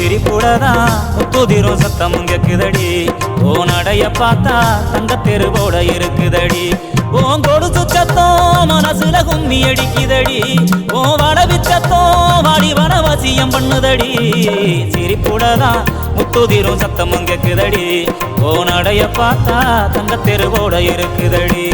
சிரிப்புடதான் முத்துதிரும் சத்தமும் கேக்குதடி ஓ நடைய பார்த்தா தங்க தெருவோட இருக்குதடி ஓன் கொடுத்து சத்தம் மனசுல கும்மி அடிக்குதடி ஓ வடவிச்சத்தம் வாடி வனவாசியம் பண்ணுதடி சிரிப்புடதான் முத்துதிரும் சத்தமும் கேக்குதடி ஓ நடைய பார்த்தா தங்க தெருவோட இருக்குதடி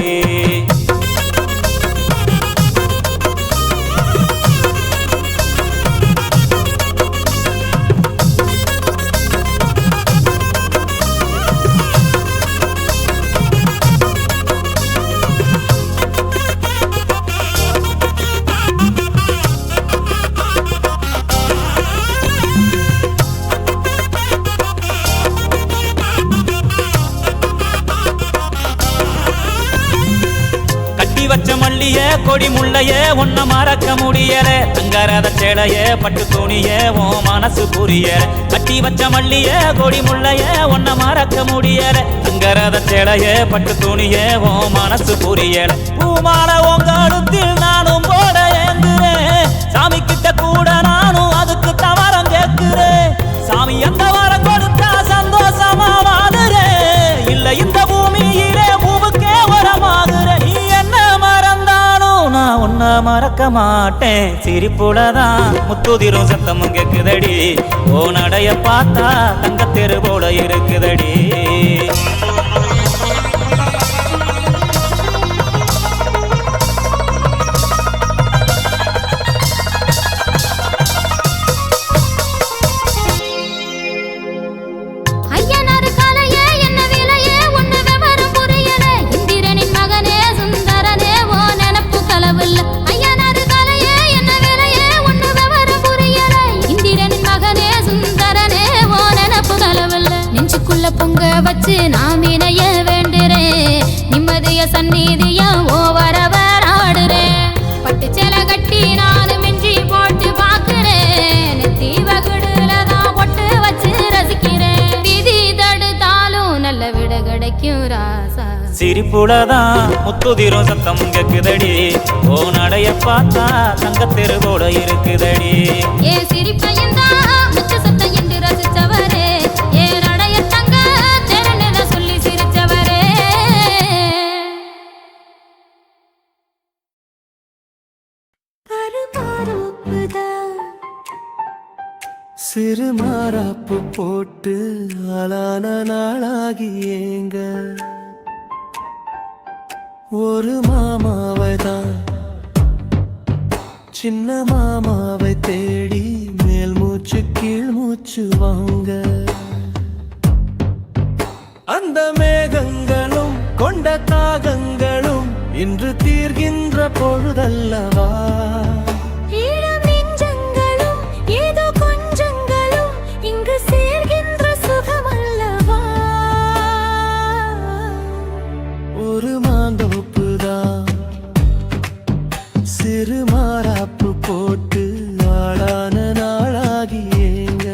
வச்ச மல்லிய கொடி முள்ளைய ஒன்ன மறக்க முடியல தங்கராத சேலைய பட்டு துணிய ஓ மனசு புரியல கட்டி வச்ச மல்லிய கொடி முள்ளைய ஒன்ன மறக்க முடியல தங்கராத சேலைய பட்டு துணிய ஓ மனசு புரியல பூமால உங்க அடுத்தில் நானும் போட ஏங்குறேன் சாமி கிட்ட கூட நானும் அதுக்கு தவறம் கேட்கிறேன் சாமி அந்த வாரம் கொடுத்தா சந்தோஷமா வாடுறேன் இல்ல இந்த பூமியிலே பூவுக்கே வரமாகுறேன் உன்ன மறக்க மாட்டேன் சிரிப்புடதான் முத்துதிரும் சத்தமும் கேக்குதடி ஓ நடைய பார்த்தா தங்க தெருவோட இருக்குதடி பொங்க வச்சு நாம் இணைய வேண்டுறேன் நிம்மதிய சந்நிதிய ஓவரவர் ஆடுறேன் பட்டு சேலை கட்டி நானும் மிஞ்சி போட்டு பாக்குறேன் தீவகுடுலதான் பொட்டு வச்சு ரசிக்கிறேன் விதி தடுத்தாலும் நல்ல விட கிடைக்கும் ராசா சிரிப்புடதான் முத்துதிரும் சத்தம் கேக்குதடி ஓ நடைய பார்த்தா தங்க தெருவோட இருக்குதடி ஏன் சிரிப்பையும் தான் முச்ச சத்தம் என்று ரசிச்சவரே ஏன் நடைய தங்க தெரநில சொல்லி சிரிச்சவரே சிறு மாறாப்பு போட்டு ஆளான நாளாகி ஏங்க ஒரு மாமாவை தான் சின்ன மாமாவை தேடி மேல் மூச்சு கீழ் மூச்சு வாங்க அந்த மேகங்களும் கொண்ட தாகங்களும் இன்று தீர்கின்ற பொழுதல்லவா ஒரு மாந்தோப்புதான் சிறு மாறாப்பு போட்டு ஆளான நாளாகி ஏங்க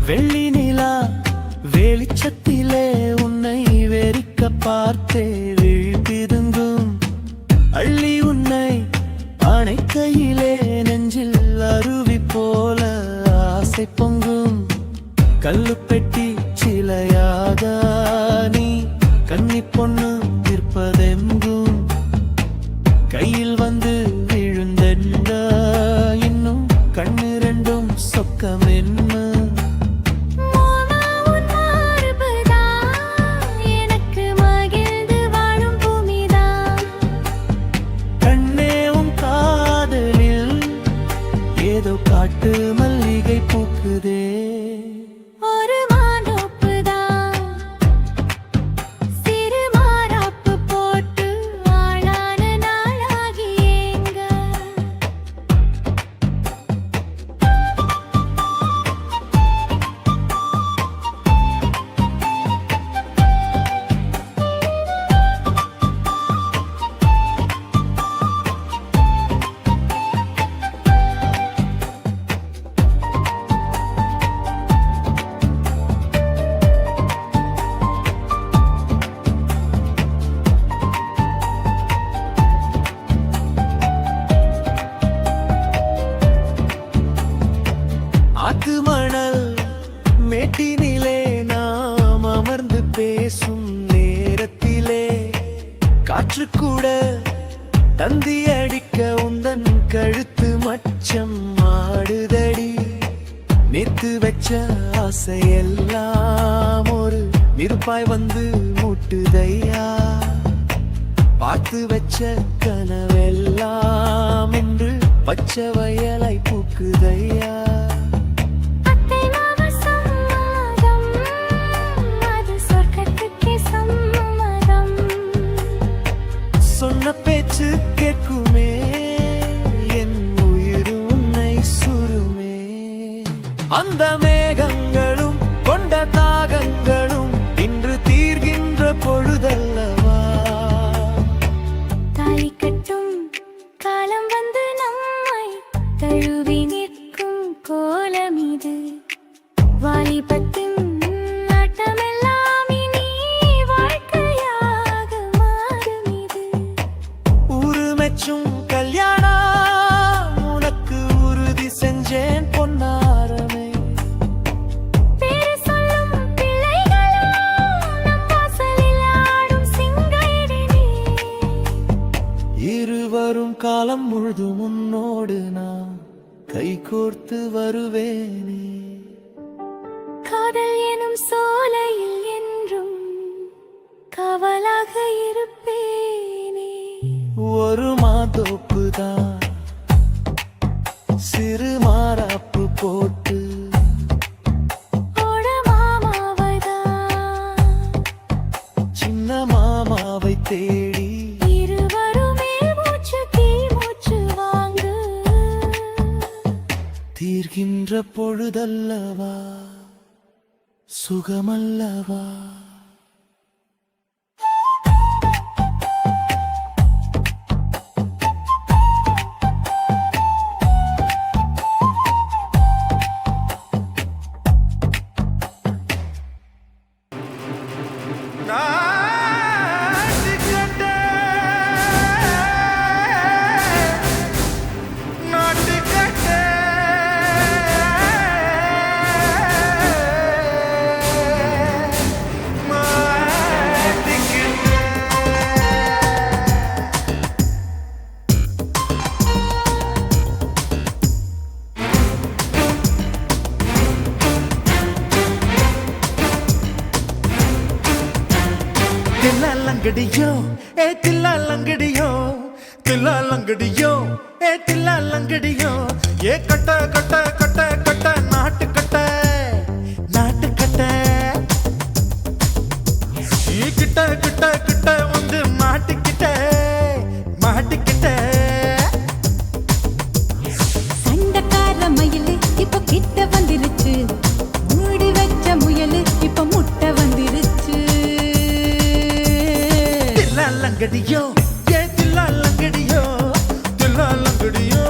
வெள்ளி நிலா வெளிச்சத்திலே உன்னை வெறிக்க பார்த்தே விழிப்பிருந்தும் அள்ளி உன்னை அணைக்கையிலே நெஞ்சில் அருவி போல ஆசை பொங்கும் கல்லு பெட்டி சிலையாக நீ கன்னி பொண்ணு நிற்பதெங்கும் கையில் வந்து விழுந்தென்ற இன்னும் கண்ணு ரெண்டும் சொக்கம் என்ன காட்டு மல்லிகை பூக்குதே ஒரு மாந்தோப்புதான் சிறு மாறாப்பு போட்டு ஆளான நாளாகி ஏங்க மச்சம் ஆடுதடி நேத்து வச்ச ஆசையெல்லாம் ஒரு நெருப்பாய் வந்து முட்டுதையா பார்த்து வச்ச கனவெல்லாம் என்று பச்சை வயலாய் பூக்குதையா அத்தை மாமா சம்மதம், அது சொர்க்கத்துக்கே சம்மதம். சொன்ன பேச்சு கேட்குமே என் உயிர் உன்னை சுருமே அந்த மேகங்களும் கொண்ட தாகங்களும் இன்று தீர்கின்ற பொழுதல்லவா தாலி கட்டும் காலம் வந்து நம்மை தழுவி நிற்கும் கோலம் இது. வாலிபத்தின் நாட்டமெல்லாம் இனி வாழ்க்கையாக மாறும் இது. ஊருமெச்சும் கல்யாணம் உனக்கு உறுதி செஞ்சேன் பொன்னாரமே பேரு சொல்லும் பிள்ளைகளும் நம் வாசலில் ஆடும் சிங்காரினி. இருவரும் காலம் முழுதும் உன்னோடு நான் கை கோர்த்து வருவேனே காதல் எனும் சோலையில் என்றும் காவலாக இருப்பேனே. ஒரு மாதோப்பு தான் சிறு மாறாப்பு போட்டு ஓட மாமாவைதான் சின்ன மாமாவை தேடி இருவருமே மூச்சு தீ மூச்சு வாங்கு. தீர்கின்ற பொழுதல்லவா சுகமல்லவா தில்லாலங்கடியோ ஏ தில்லாலங்கடியோ தில்லாலங்கடியோ ஏ தில்லாலங்கடியோ ஏ கட்ட கட்ட கட்ட கட்ட நாட்டு கட்ட நாட்டு கட்ட நீ கிட்ட கிட்ட கிட்ட வந்து மாட்டிக்கிட்ட மாட்டிக்கிட்ட சண்டக்கார மயிலு இப்ப கிட்ட வந்துருச்சு, மூடி வச்ச முயலு இப்ப முட்டை வந்துருச்சு. தில்லாலங்கடியோ ஏ தில்லாலங்கடியோ தில்லாலங்கடியோ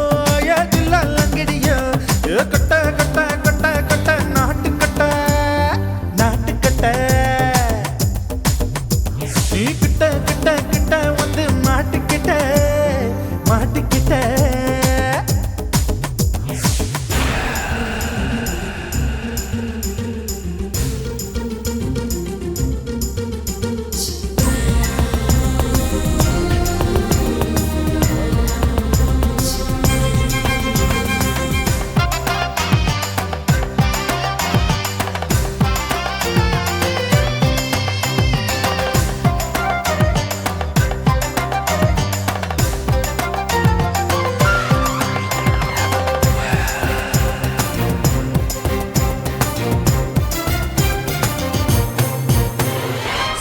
ஏ தில்லாலங்கடியோ ஏ கட்ட கட்ட கட்ட கட்ட நாட்டு கட்ட நாட்டு கட்ட நீ கிட்ட கிட்ட கிட்ட வந்து மாட்டிக்கிட்ட மாட்டிக்கிட்ட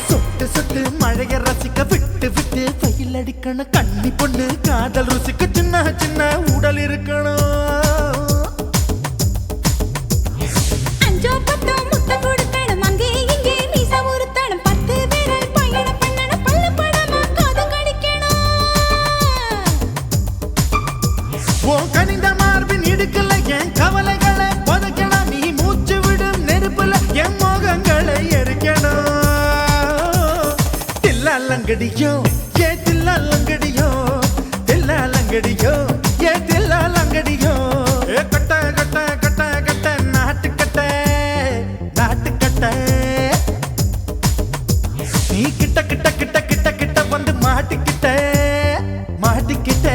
சொட்டு சொட்டு மழைய ரசிக்க விட்டு விட்டு வெயில் அடிக்கணும் கண்ணி பொண்ணு காதல் ருசிக்க சின்ன சின்ன உடல் இருக்கணும் அஞ்சோ பத்தோ முட்டை கொடுக்கணும், அங்கே இங்கே மீசை உருத்தணும், 10 விரல் பயணம் பண்ணணும், பல்ல படமா காது கடிக்கணும். உன் கனிந்த மார்பின் இடுக்கல என் கவலைகளை புதைக்கணும் நீ மூச்சு விடும் நெருப்புல என் மோகங்களை எரிக்கணும் தில்லாலங்கடியோ ஏ தில்லாலங்கடியோ தில்லாலங்கடியோ ஏ தில்லாலங்கடியோ ஏ கட்ட கட்ட கட்ட கட்ட நாட்டு கட்ட நாட்டு கட்ட நீ கிட்ட கிட்ட கிட்ட கிட்ட கிட்ட வந்து மாட்டிக்கிட்ட மாட்டிக்கிட்ட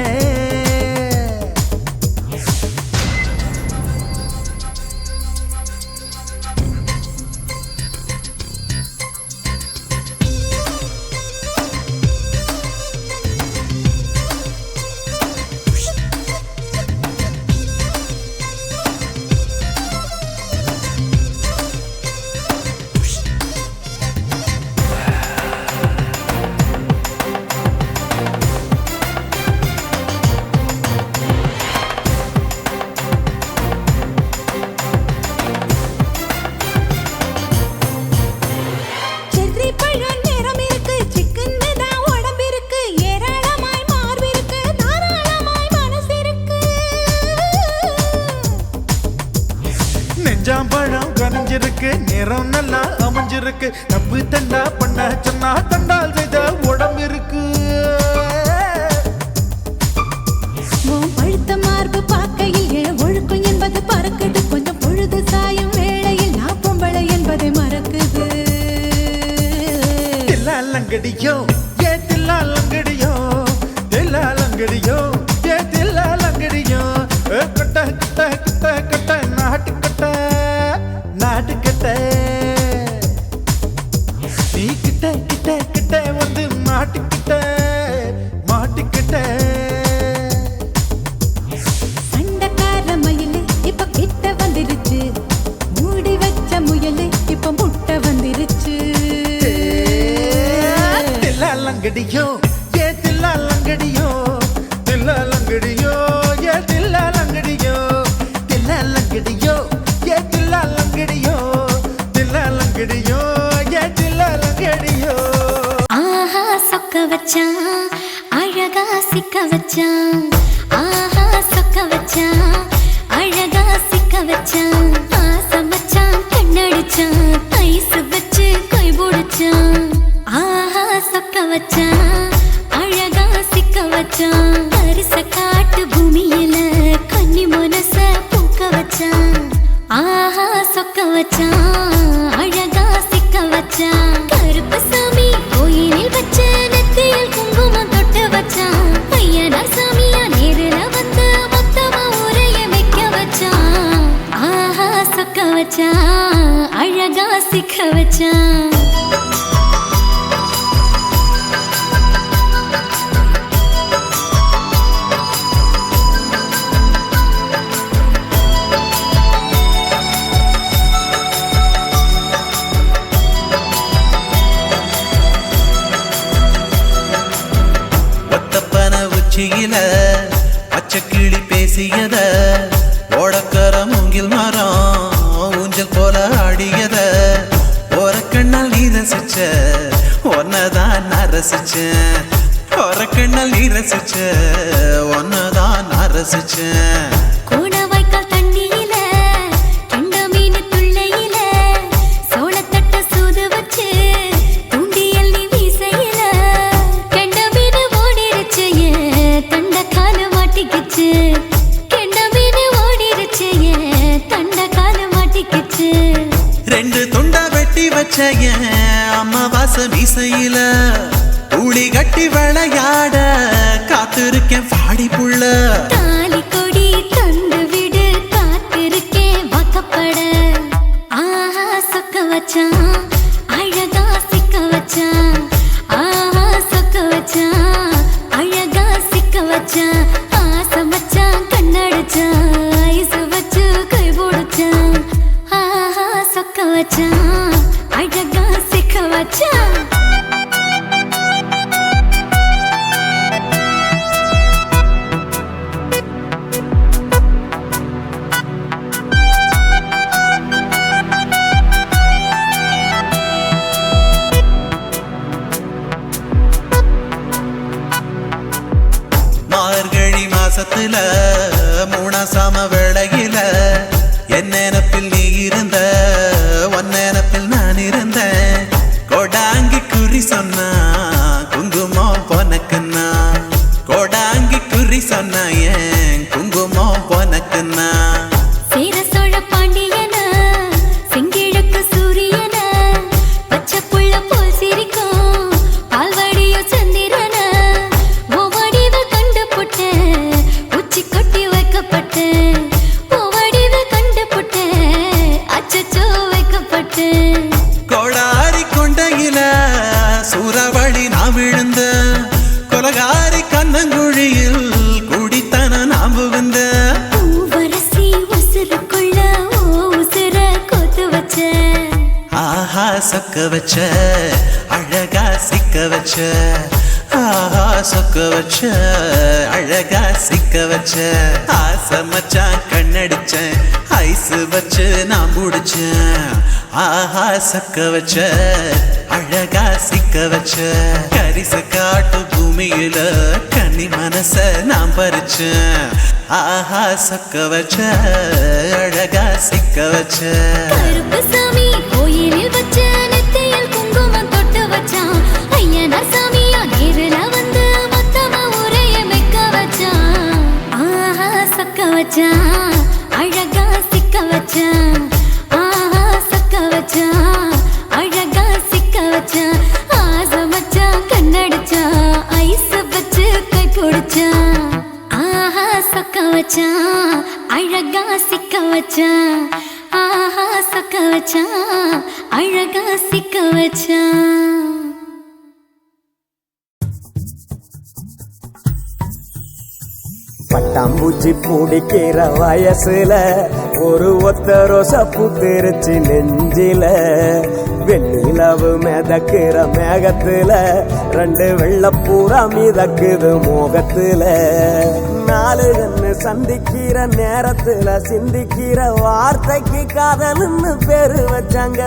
புரிஞ்சிருக்கு நேரம் நல்லா அமைஞ்சிருக்கு தப்பு தண்டா பண்ண சொன்னா தண்டால் செய்த உடம்பு இருக்கு பழுத்த மார்பு பார்க்கையில் எழ ஒழுக்கம் என்பது பறக்குது கொஞ்சம் பொழுது சாயும் வேளையில் நான் பொம்பளை என்பதை மறக்குது தில்லாலங்கடியோ ஏ தில்லாலங்கடியோ தில்லாலங்கடியோ ஏ தில்லாலங்கடியோ கட்ட கட்ட கட்ட கட்ட நாட்டுக்கட்ட நாட்டுக்கட்ட நீ கிட்ட கிட்ட கிட்ட வந்து மாட்டுக்கிட்ட மாட்டுக்கிட்ட சண்டைக்கார மயிலு இப்ப கிட்ட வந்துருச்சு மூடி வச்ச முயலு இப்ப முட்டை வந்துருச்சு தில்லாலங்கடியோ ஏ தில்லாலங்கடியோ தில்லாலங்கடியோ ஏ தில்லாலங்கடியோ தில்லாலங்கடியோ ஏ தில்லாலங்கடியோ தில்லாலங்கடியோ ஏ தில்லாலங்கடியோ ஆஹா சொக்க வச்சான் அழகா சிக்க வச்சான் ஆஹா சொக்க வச்சான் அழகா சிக்க வச்சான் ஆசம் வச்சான் கண்ணடிச்சான் ஐசு வச்சு கை போடுச்சான் ஆஹா சொக்க வச்சான் அழகா சிக்க வச்சான் அரிச காட்டு பூமியில கன்னி மனச பூக்க வச்சான் ஆஹா சொக்க வச்சான் அழகா சிக்க வச்சான் கருப்பு சாமி கோயிலில் வச்ச நெத்தியில் குங்குமம் தொட்டு வச்சான் பையனா சாமியா நேரில் வந்து மொத்தமா உரைய வைக்க வச்சான் ஆஹா சொக்க வச்சான் அழகா சிக்க வச்சான் ஒத்தப்பன உச்சியில பச்சைக்கிளி பேசியத ஓடக்கர மூங்கில் மரம் ஊஞ்சல் போல ஆடியத ஓரக்கண்ணால் நீ ரசிச்ச ஒன்னதான் நான் ரசிச்சேன் ஓரக்கண்ணால் நீ ரசிச்ச ஒன்னதான் நான் ரசிச்சேன் கோணவாய்க்கால் தண்ணியில கெண்ட மீன் துள்ளையில சோளத்தட்ட சூது வச்சு தூண்டியல் நீ வீசையில கெண்ட மீன் ஓடிருச்சு தண்ட கால மாட்டிக்கிச்சு கெண்ட மீன் ஓடிருச்சு தண்ட கால மாட்டிக்கிச்சு ரெண்டு துண்டா வெட்டி வச்ச என் அம்மா வாச மீசையில ஊழி கட்டி விளையாட காத்திருக்கேன் பாடி புள்ள தாலி கொடி தந்து விடு காத்திருக்கேன் வாக்கப்பட ஆஹா சொக்க வச்சான் அழகா சிக்க வச்சான் ஆஹா சொக்க வச்சான் அழகா சிக்க வச்சான் ஆசம் வச்சான் கண்ணடிச்சான் ஐசு வச்சு கை போடுச்சான் ஆஹா சொக்க வச்சான் அழகா சிக்க வச்சான் மார்கழி மாசத்துல மூணாசாம வேளையில என் நினப்பில் நீ இருந்த உன் நினப்பில் நான் இருந்தேன் கோடாங்கி குறி சொன்னா குங்குமம் பொனக்குன்னா கோடாங்கி குறி சொன்னா ஏன் குங்குமம் பொனக்குன்னா சேர சோழ பாண்டியன செங்கிழக்கு சூரியன பச்சை புள்ள போல் சிரிக்கும் பால்வாடியோ சந்திரன ஓவடிவில் கண்டு புட்ட உச்சி கொட்டி வைக்கப்பட்ட ஓவடிவில் கண்டு புட்ட அச்சச்சோ வைக்கப்பட்ட கோடாரி கொண்டையில சூறாவளி நான் விழுந்த கொலகாரி கண்ணங்குழியில் குடித்தன நாம் புகுந்த பூவரசி உசுருக்குள்ள உசுர கொத்து வச்ச ஆஹா சொக்க வச்ச அழகா சிக்க வச்ச ஆஹா சொக்க வச்ச அழகா சிக்க வச்ச ஆசை மச்சான் கண்ணடிச்சேன் ஐசு வச்சு நான் முடிச்சேன் ஆஹா சொக்க வச்ச அழகா சிக்க வச்ச கரிச காட்டு பூமியில கன்னி மனச நான் பறிச்சேன் ஆஹா சொக்க வச்ச அழகா சிக்க வச்ச கருப்பு சாமி வச்சான் அழகா சிக்க வச்சான் ஆஹா சக்க வச்சான் அழகா சிக்க வச்சான் ஆசை வச்சான் கண்ணடிச்சான் ஐஸ் வச்சு கை பிடிச்சான் ஆஹா சக்க வச்சான் அழகா சிக்க வச்சான் ஆஹா சக்க வச்சான் அழகா சிக்க வச்சான் பட்டாம்பூச்சி பிடிக்கிற வயசுல ஒரு ஒத்த ரோசா பூத்திருச்சு நெஞ்சில வெண்ணிலவு மிதக்கிற மேகத்துல ரெண்டு வெள்ளப்பூரா மிதக்குது மோகத்துல நாலு கண்ணு சந்திக்கிற நேரத்துல சிந்திக்கிற வார்த்தைக்கு காதல்னு பேரு வச்சாங்க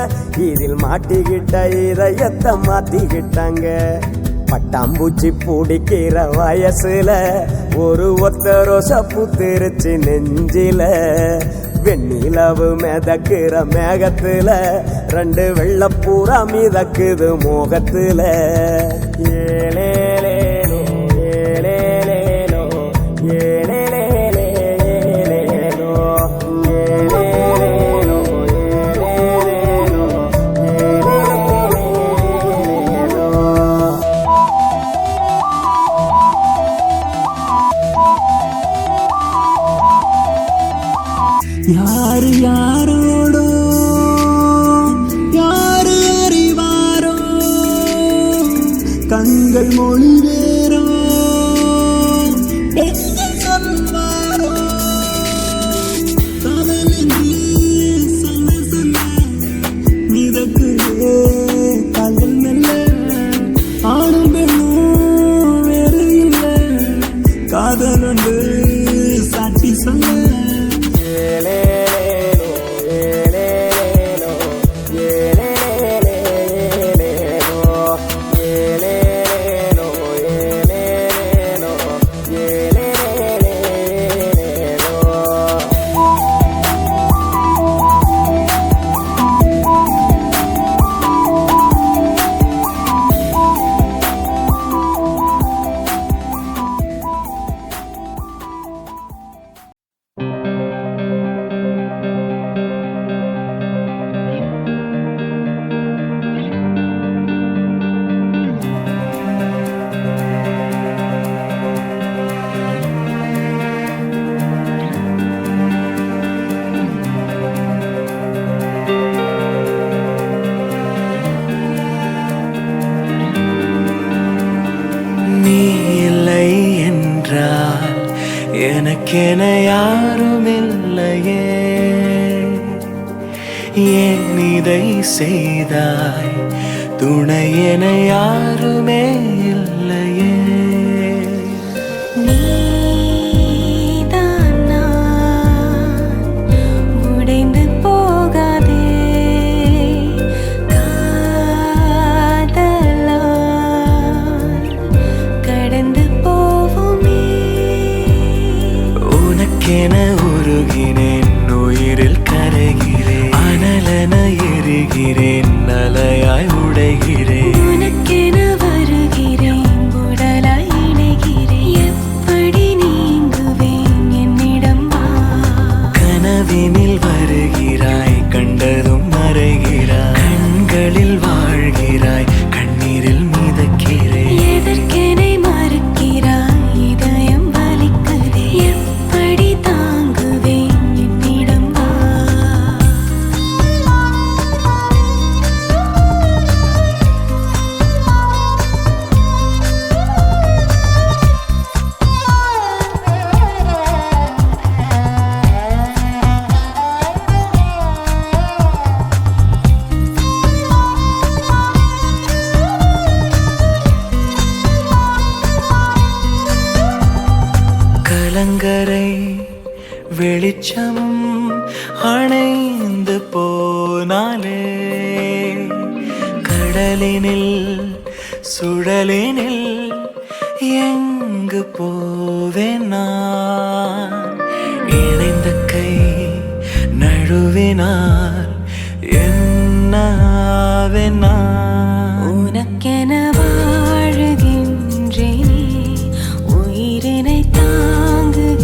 இதில் மாட்டிக்கிட்ட இதயத்தை மாத்திக்கிட்டாங்க பட்டாம்பூச்சி பிடிக்கிற வயசுல ஒரு ஒத்த ரோசா பூத்திருச்சு நெஞ்சில வெண்ணிலவு மிதக்கிற மேகத்துல ரெண்டு வெள்ளப்பூரா மிதக்குது மோகத்துல ஏலேலேலோ ஏலேலேலோ ஏலேலேலோ ஏலேலேலோ யாரு யாரோடோ யாரு அறிவாரோ கண்கள் மொழி வேறோ சொல்வாரோ காதலி சொல்ல சொல்ல மிதக்குதே காதல் மெல்ல ஆணும் பெண்ணும் வேறு இல்லை காதல் ஒன்று சாட்சி சொல்ல எனக்கென யாரும் இல்லையே ஏன் இதை செய்தாய் துணை என யாருமே இல்லையே உடைந்து போகாதே காதலா கடந்து போவோமே உனக்கென உருகினேன் உயிரில் கரைகிறேன் அனலென எரிகிறேன் அலையாய் உடைகிறேன் உனக்கென வருகிறேன் உடலாய் இணைகிறேன் எப்படி நீங்குவேன் என்னிடம் வா கனவினில் வருகிறாய் கண்டதும் மறைகிறாய் கண்களில் வாழ்கிறாய் கண்ணீரில் மிதக்கிறேன் எதற்கெனை மறுக்கிறாய் இதயம் வலிக்குதே எப்படி தாங்குவேன் என்னிடம் வா கலங்கரை வெளிச்சம் அணைந்து போனாலே கடலினில் சுழலினில் எங்கு போவேன் நான் இணைந்த கை நழுவினால் என்னாவேன் நான் உனக்கென வாழுகின்றேனே உயிரினை தாங்குகின்றேனே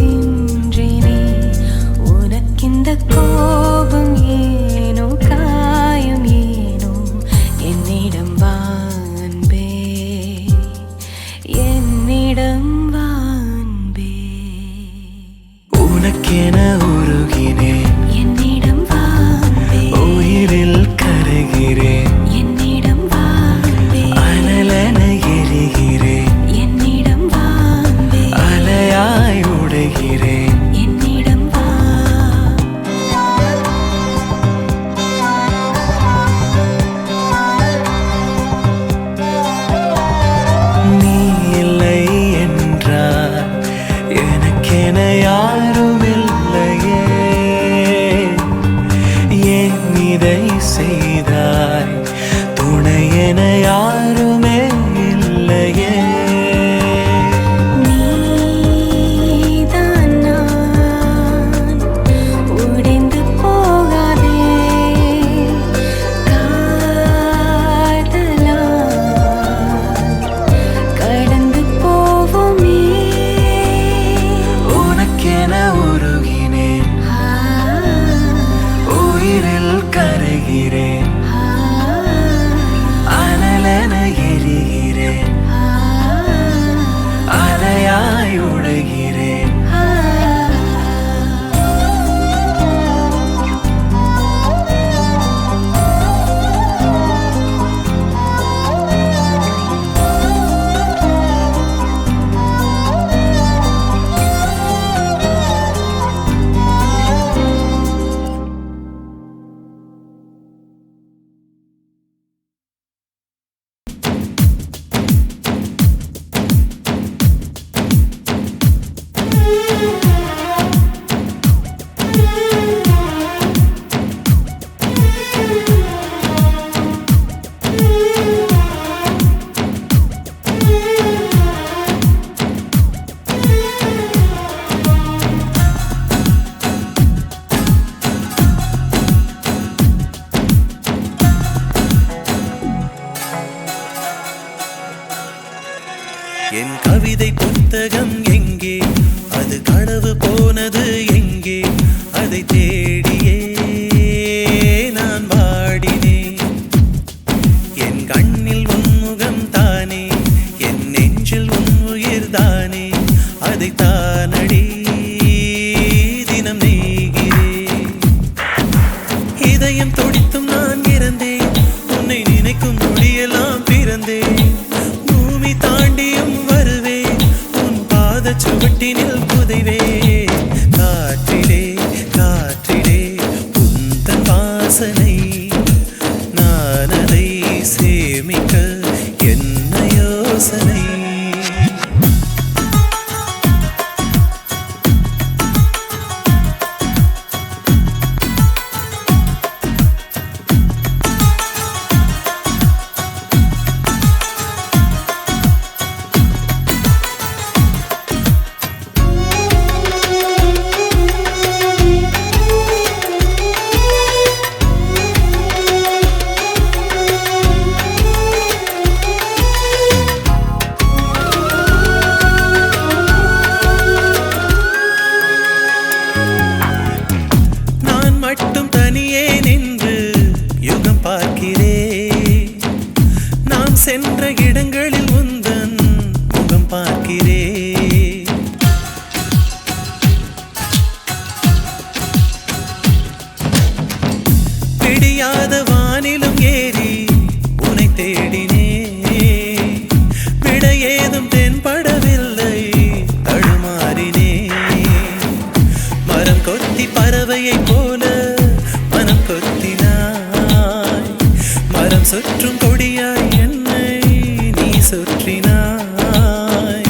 சென்ற இடங்களில் உந்தன் முகம் பார்க்கிறேன். பிடியாத வானிலும் ஏறி உனை தேடினே, விட ஏதும் தென்படவில்லை, தடுமாறினே. மரம் கொத்தி பறவையை போல மனம் கொத்தினாய், மரம் சுற்றும் கொடியாய் என்னை நீ சுற்றினாய்.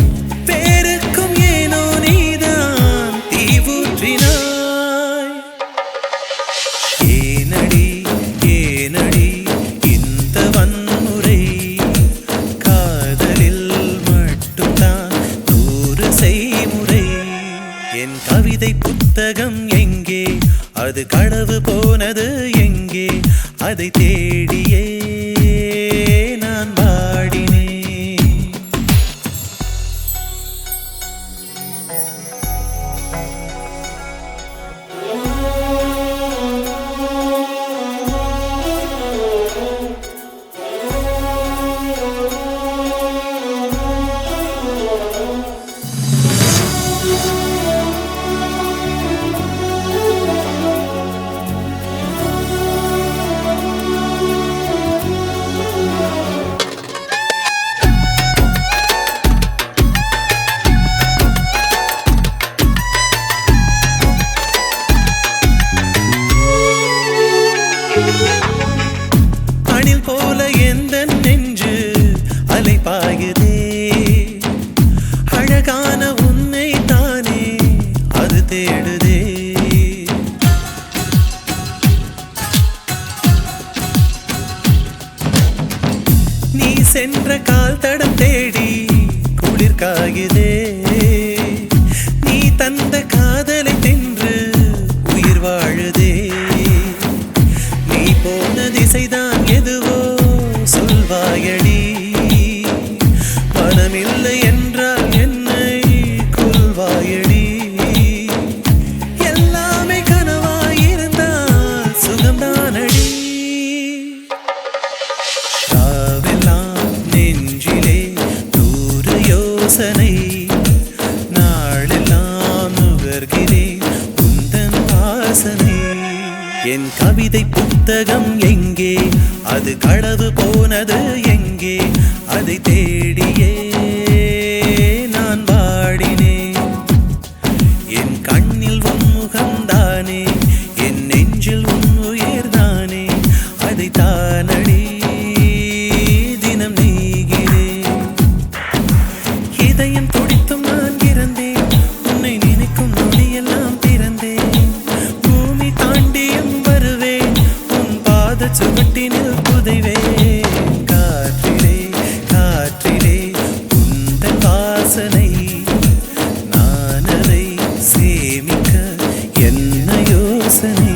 பேருக்கும் ஏனோ நீதான் தீவூற்றினாய். ஏனடி ஏனடி இந்த வன்முறை, காதலில் மட்டும்தான் 100 செய்முறை. என் கவிதை புத்தகம் எங்கே, அது களவு போனது எங்கே, அதை தேடியே நான் பாடினேன். அணில் போல எந்த நெஞ்சு அலைபாயுதே, அழகான உன்னை தானே அது தேடுதே. நீ சென்ற கால் தடம் தேடி குளிர் காயுதே, நீ தந்த காதலை தின்று உயிர் வாழுதே. நீ போன திசைதான் எதுவோ சொல்வாயடி, மனமில்லை என்றால் என்னை கொல்வாயடி. எல்லாமே கனவாயிருந்தால் சுகம்தானடி. ராவெல்லாம் நெஞ்சிலே 100 யோசனை, நாளெல்லாம் நுகர்கிறேன் உந்தன் வாசனை. என் கவிதை புத்தகம் எங்கே, அது களவு போனது எங்கே, அதை தேடியே நான் பாடினேன். என் கண்ணில் உன் முகம்தானே, என் நெஞ்சில் உன் உயிர்தானே, அதை தானடி தினம் நெய்கிறேன். இதயம் துடித்தும் நான் இறந்தேன், உன்னை நினைக்கும் நொடியெல்லாம் பிறந்தேன். பூமி தாண்டியும் வருவேன், உன் பாத சுவட்டினில் புதைவேன். காற்றிலே காற்றிலே உந்தன் வாசனை, நான் அதை சேமிக்க என்ன யோசனை.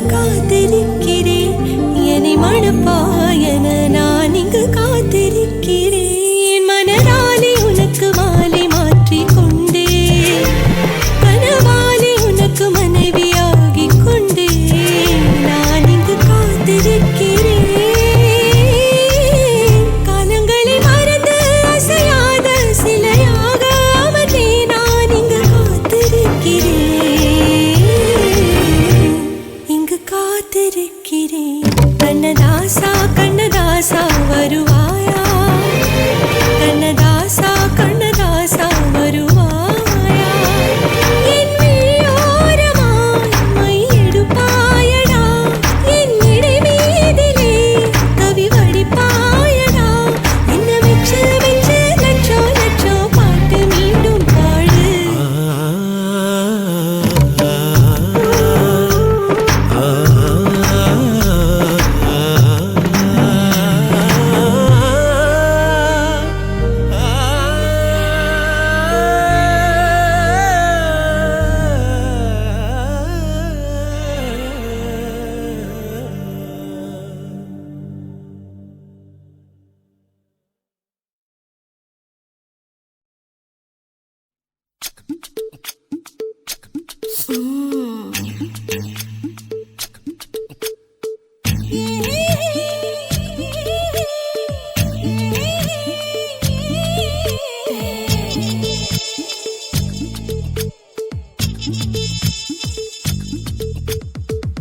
காத்திருக்கிறேன் என்னை மணப்பாயன நான் இங்கு காத்திருக்கிறேன் மனதாலே உனக்கு மாலை மாற்றிக் கொண்டேன் கனவாலே உனக்கு மனைவியாகிக் கொண்டேன் நான் இங்கு காத்திருக்கிறேன் காலங்களை மறந்து அசையாத சிலையாக அமர்ந்தே நான் இங்கு காத்திருக்கிறேன் இங்கு காத்திருக்கிறேன் கண்ணதாசா கண்ணதாசா வருவாயா கண்ணதாசா கண்ணதாசா வருவாயா என் விழியோரமாய் மையெடுப்பாயடா என் இடை மீதிலே கவி வடிப்பாயடா என்ன வெச்சு வெச்சு லட்சோ லட்சோ பாட்டு மீண்டும் பாடு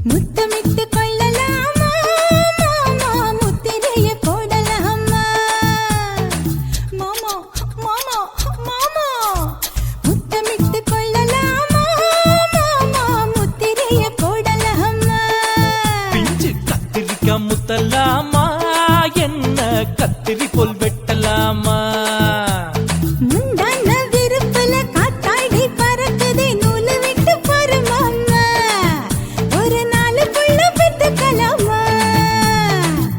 முத்தமிட்டு கொள்ளலாமா மாமா முத்திரையை போடலாமா மாமா மாமா மாமா முத்தமிட்டு கொள்ளலாமா மாமா முத்திரையை போடலாமா பிஞ்சு கத்திரிக்காய் முத்தலாமா என்ன கத்திரி போல் வெட்டலாமா முந்தான விருப்பல காத்தாடி பறக்குதே நூலு விட்டு பாரு மாமா ஒரு நாளுக்குள்ள பெத்துக்கலாமா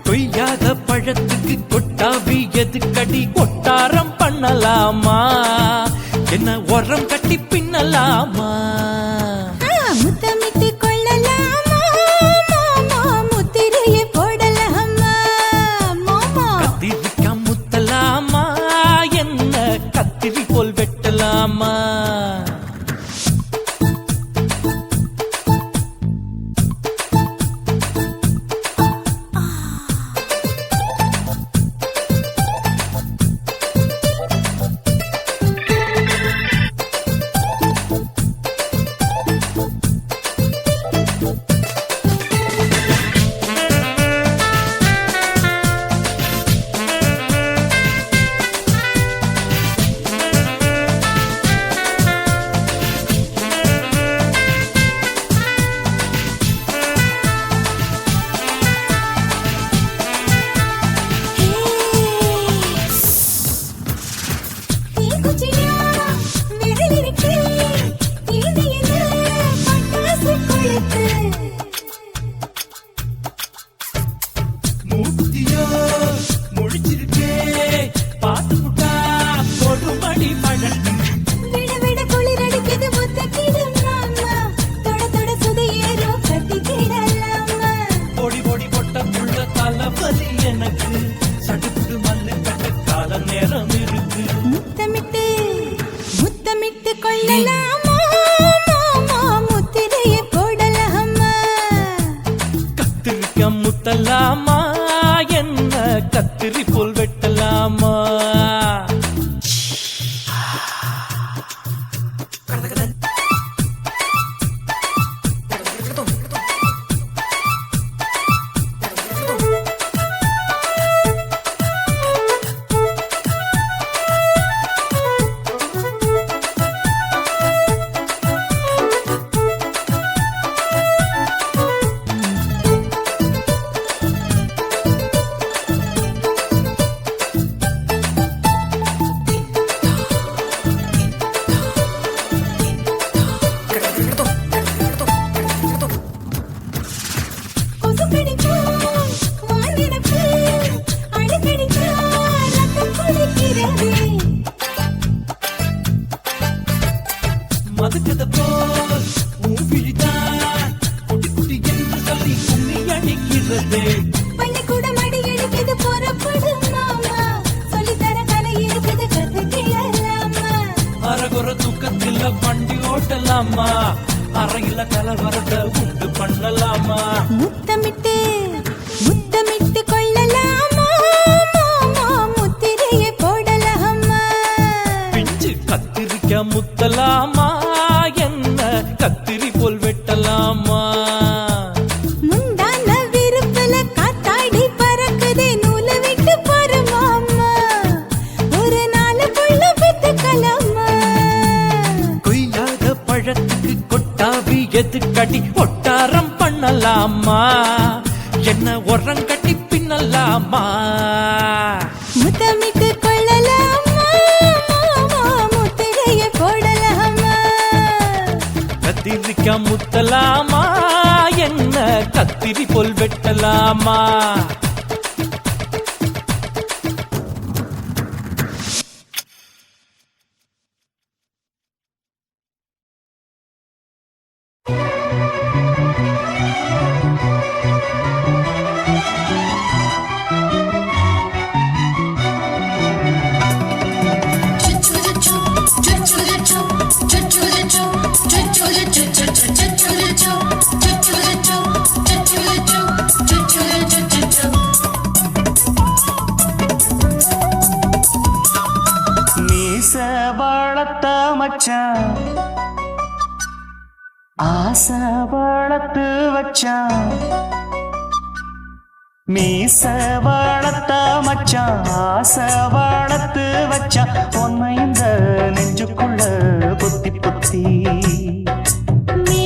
கொய்யாத பழத்துக்கு கொட்டாவி எதுக்கடி கொட்டாரம் பண்ணலாமா என்ன உரம் கட்டி பின்னலாமா முத்தமிட்டு கொள்ளலாமா மாமா முத்திரையை போடலாமா மாமா கத்திரிக்காய் முத்தலாமா என்ன கத்திரி போல் வெட்டலாமா வருதே பள்ளிக்கூடம் அடி எடுக்குது புறப்படு மாமா சொல்லித்தர கலை இருக்குது கத்து கேளலாமா அரகுற தூக்கத்தில் வண்டி ஓட்டலாமா அறையில கலவரத்தை உண்டு பண்ணலாமா முத்தமிட்டு முத்தமிட்டு கொள்ளலாமா மாமா முத்திரையை போடலாமா பிஞ்சு கத்திரிக்க முத்தலாமா என்ன கத்திரி போல் வெட்டலாமா முந்தான விருப்பல காத்தாடி பறக்குதே நூல விட்டு பாரு மாமா ஒரு நாள் புள்ள பெத்துக்கலாமா கொய்யாத பழத்துக்கு கொட்டாவி எதுக்கடி ஒட்டாரம் பண்ணலாமா என்ன உரங்கட்டி பின்னலாமா முத்தமிட்டு கொள்ளலாமா மாமா முத்திரையை போடலாமா கத்திரிக்க முத்தலாமா என்ன கத்திரி போல் வெட்டலாமா மீச வளர்த்த மச்சான் ஆசை வளர்த்து வச்சான் மீச வளர்த்த மச்சான் ஆசை வளர்த்து வச்சான் உன்னை இந்த நெஞ்சுக்குள்ள புத்தி புத்தி மேனி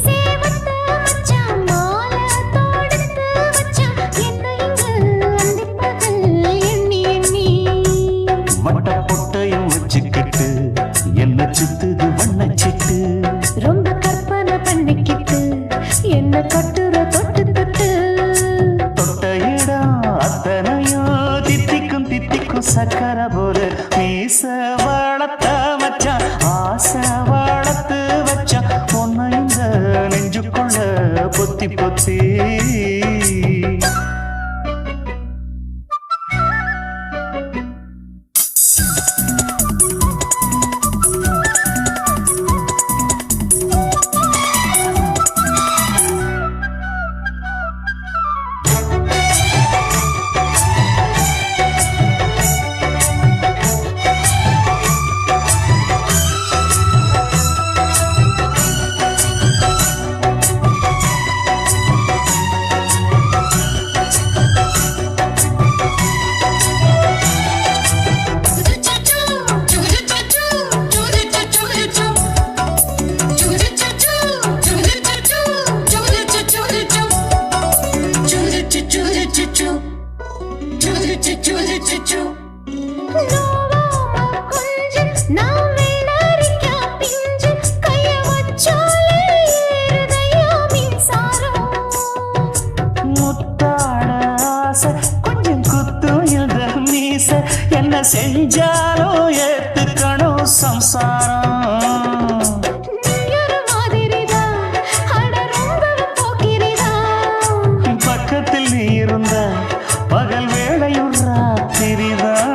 சேவத்த மச்சான் மாலை தொடுத்து வச்சான் என்ன இங்கு அந்திப்பகல் எண்ணி எண்ணி வட்ட பொட்டையும் வச்சுக்கிட்டு என்ன சுத்துது வண்ணச்சிட்டு ரொம்ப கற்பனை பண்ணிக்கிட்டு என்ன கட்டுற தொட்டு தொட்டு தொட்ட இடம் அத்தனையும் தித்திக்கும் தித்திக்கும் சக்கர போல மீச வளர்த்த மச்சான் ஆசை வளர்த்து வச்சான் உன்னை இந்த நெஞ்சுக்குள்ள பொத்தி பொத்தி முத்தாட ஆசை கொஞ்சம் குத்தும் இந்த மீச என்ன செஞ்சாலும் ஏத்துக்கணும் சம்சாரம் பக்கத்தில் நீ இருந்த பகல் வேளையும் ராத்திரிதான்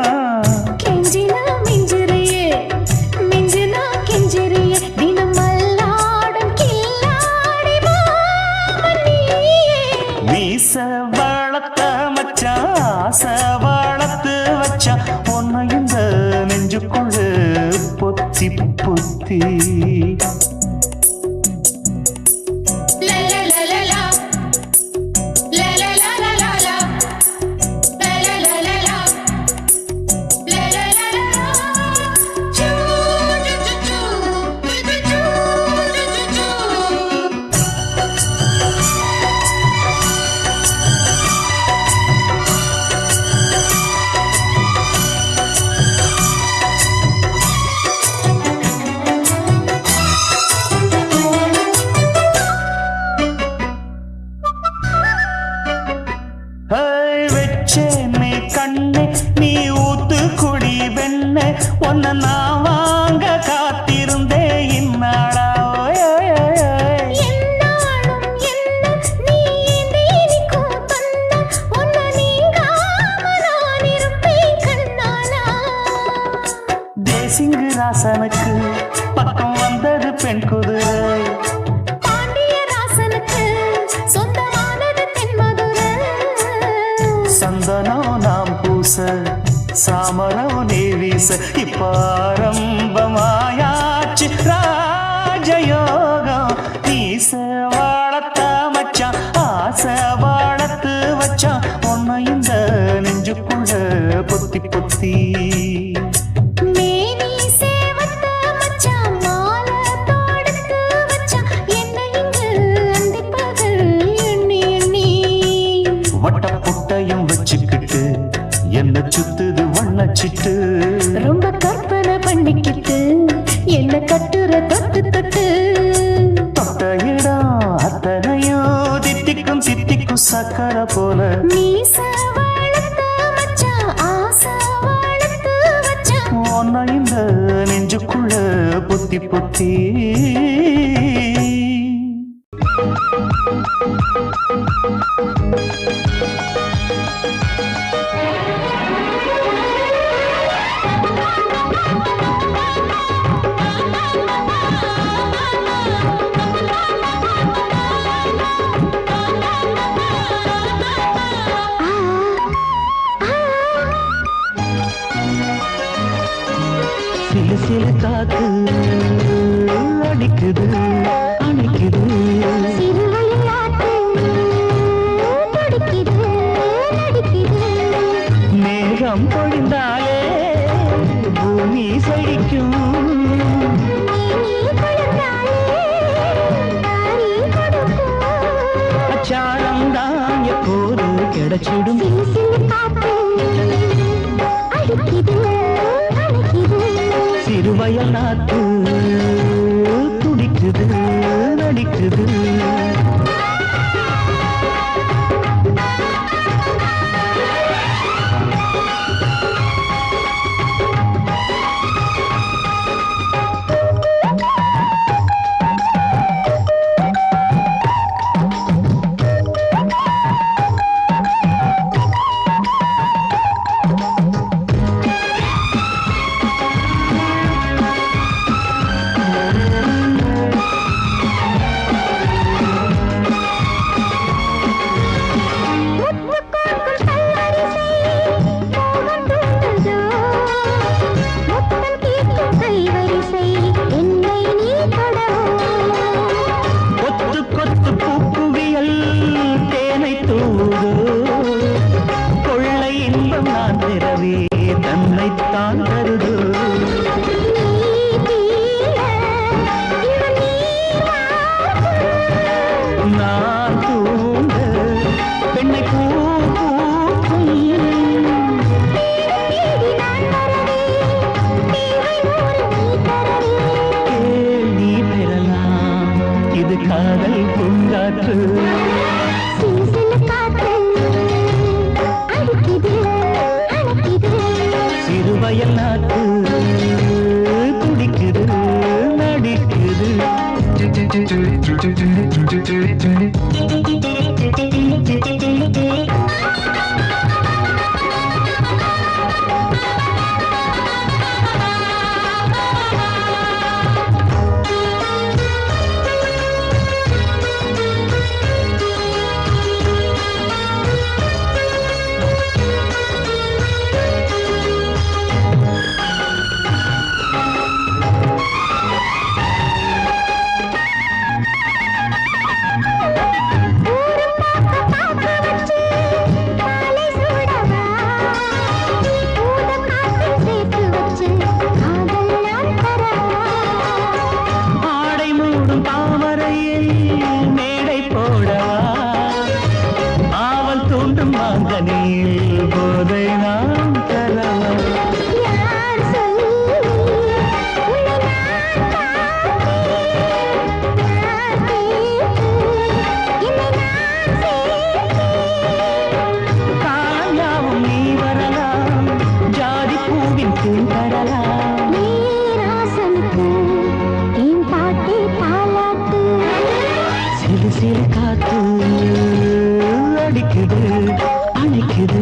மீச வளர்த்த மச்சான் ஆசை வளர்த்து வச்சான் உன்னை இந்த நெஞ்சுக்குள்ள பொத்தி பொத்தி வச்சேனே கண்ணே நீ ஊத்து குடி வெண்ணே உன்னை நான் வாங்க காத்திருந்தே இந்நாளா என்னாலும் என்ன நீ ஏந்தி நிற்கும் பாரம்பமாயாச்சு ராஜயோகம் நீச வாழத்த மச்சான் ஆசை வாழத்து வச்சான் உன்னை இந்த நெஞ்சுக்குள்ள பொத்தி பொத்தி மேனி சேவத்த மச்சான் மாலை தொடுத்து வச்சான் என்ன இங்கு அந்திப்பகல் எண்ணி எண்ணி வட்ட புட்டையும் வச்சுக்கிட்டு என்ன சுத்துது வண்ணச்சிட்டு ரொம்ப கற்பனை பண்ணிக்கிட்டு என்ன கட்டுற தொட்டு தொட்டு தொட்ட இடம் அத்தனையோ தித்திக்கும் சித்திக்கும் சக்கரை போல மீச வளர்த்த மச்சான் ஆசை வளர்த்து வச்சான் உன்னை இந்த நெஞ்சுக்குள்ள பொத்தி பொத்தி சிலு சிலு காத்து அடிக்குது அணைக்குது சிறுவையாட்டு துடிக்குது நடிக்குது மேகம் பொழிந்தாலே பூமி செழிக்கும் நீ கொடுத்தாலே தாரி கொடுக்கும் அச்சாரம் தான் எப்போது கிடைச்சிடும் சிலு சிலு காத்து அடிக்குது அணைக்குது சிறுவயல் நாத்து துடிக்குது நடிக்குது கொத்து கொத்து பூக்குவியல் தேனை தூதோ கொள்ளை இன்பம் நான் பெறவே தன்னைத்தான் தருதோ நான் தூங்க பெண்ணை பூ பூக்கும் கேள்வி பெறலாம் இது காதல் பூங்காற்று சிறுவயல் நாட்டு துடிக்குது நடிக்குது ஆடை மூடும் தாமரையில் மேடை போடவா ஆவல் தூண்டும் மாங்கனியில் போதை நாம் தரவா காயாவும் நீ வரலாம் ஜாதி பூவின் தேன் தரலாம் சிறு சிறு காத்து அடிக்குது அணைக்குது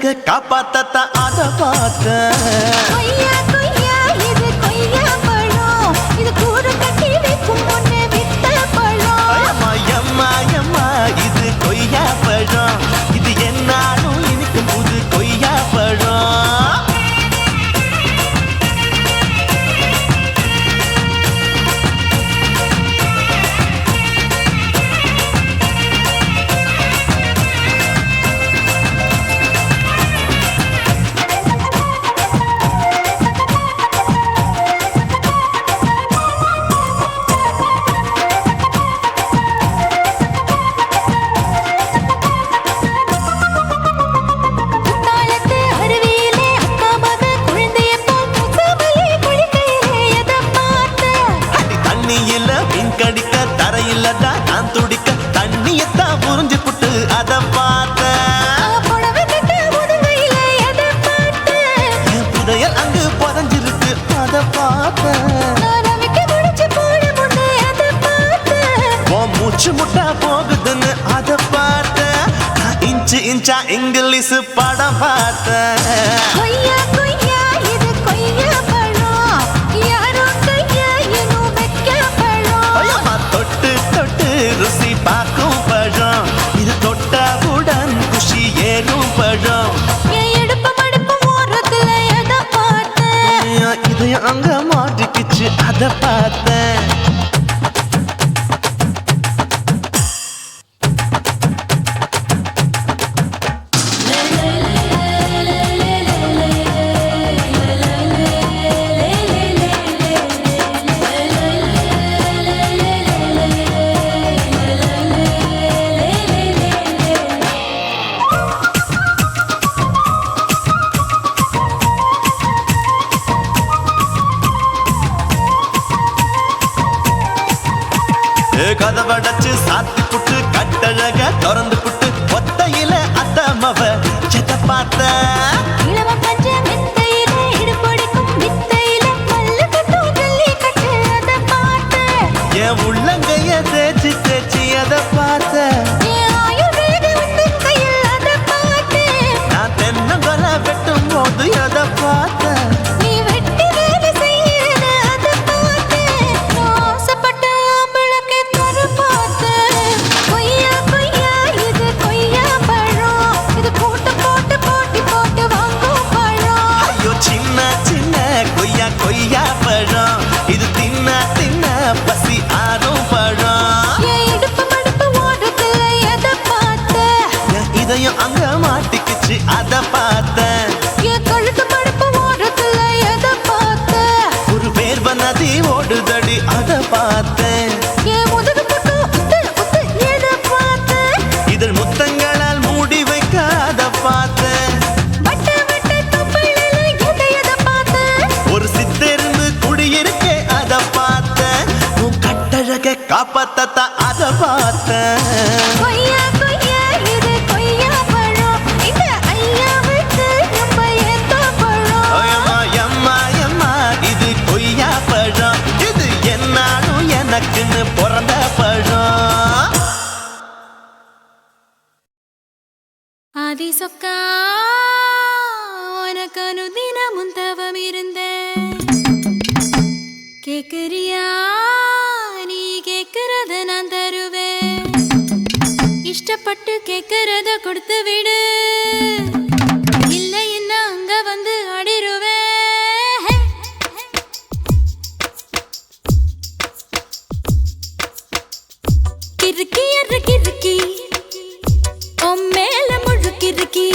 கட்டழக காப்பாத்தத்தான் அத பார்த்தேன். கொய்யா கொய்யா இது கொய்யா பழம், இது கூடு கட்டி வைக்கும் முன்னே வித்த பழம். அம்மா எம்மா எம்மா இது கொய்யா பழம், இது என்னாலும் இனிக்கும் புது கொய்யா பழம். குத்தாலத்து அருவியிலே அக்கா மக குழந்தைய போல் முசாமலே குளிக்கையிலே எதை பார்த்தேன்? அடி தண்ணியில மீன் கடிக்க தரையில்லதான் நான் துடிக்க தண்ணியத்தான் புரிஞ்சு புட்டு அத பார்த்தேன். புடவை கட்ட முதுகையிலே எதை பார்த்தேன்? என் புதையல் அங்கு புதஞ்சிருக்கு அத பார்த்தேன். நான் அவிக்க முடிச்சு போட முன்னே எதை பார்த்தேன்? உன் மூச்சு முட்டா போகுதுன்னு அத பார்த்தேன். நான் இன்ச்சு இன்ச்சா இங்கிலீஷ் படம் பார்த்தேன். கொய்யா கொய்யா இது கொய்யா பழம், யாரோ கையா இன்னும் வைக்க பழம். ஐயம்மா தொட்டு தொட்டு ருசி பார்க்கும் பழம், இது தொட்டவுடன் குஷி ஏறும் பழம். என் இடுப்பு மடுப்பு ஓரத்துல எதை பார்த்தேன்? என் இதயம் அங்க மாட்டிக்கிச்சு அத பார்த்தேன். கதவடைச்சு சாத்தி புட்டு கட்டழக திறந்து புட்டு ஒத்தையில அத்தமவ செத்த பார்த்த. இளவ பஞ்ச மெத்தையிலே இடுப்பொடிக்கும் வித்தையில மல்லு கட்டும் ஜல்லி கட்டு அதை பார்த்தேன். என் உள்ளங்கைய தேய்ச்சி தேய்ச்சி அத பார்த்த. என் ஆயுர்வேத உந்தன் கையில் அதை பார்த்தேன். நான் தென்னங்கொலை வெட்டும் போது அத பார்த்த. நீ வெட்டி வேலை செய்யறது அதை பார்த்தேன். நான் ஆசைப்பட்ட ஆம்பளுக்கு தர பார்த்தேன். கொய்யா கொய்யா இது கொய்யா பழம், இது போட்டு போட்டு போட்டி போட்டு வாங்கும் பழம். ஐயோ சின்ன சின்ன கொய்யா கொய்யா பழம், இது தின்ன தின்ன பசி ஆறும் பழம். என் இடுப்பு மடுப்பு ஓரத்துல எதை பார்த்தேன்? என் இதயம் அங்க மாட்டிக்கிச்சு அத பார்த்தேன். என் கழுத்து மடுப்பு ஓரத்துல எதை பார்த்தேன்? ஒரு வேர்வ நதி ஓடுதடி அத பார்த்தேன். என் முதுகு பக்கம் உத்து உத்து எதை பார்த்தேன்? இதழ் முத்தங்களால் மூடி வைக்க அத பார்த்தேன். வட்ட வட்ட தொப்பையில எதை பார்த்தேன்? ஒரு சித்தெரும்பு குடியிருக்கே அத பார்த்தேன். உன் கட்டழக காப்பாத்தத்தான் அத பார்த்தேன். கொய்யா கொய்யா இது கொய்யா பழம், இந்த ஐயாவுக்கு ரொம்ப ஏத்த பழம். அம்மா எம்மா எம்மா இது கொய்யா பழம், இது என்னாலும் எனக்குன்னு பிறந்த பழம். ஆதி சொக்கா உனக்கு அனுதினமும் தவம் இருந்தேன். கேக்குறியா நீ கேக்குறத நான் தருவேன். இஷ்டப்பட்டு கேக்குறத கொடுத்து விடு, இல்லை என்ன அங்க வந்து ஆடிருவேன். கிறுக்கி எறு கிறுக்கி மேல முழுக்கிருக்கி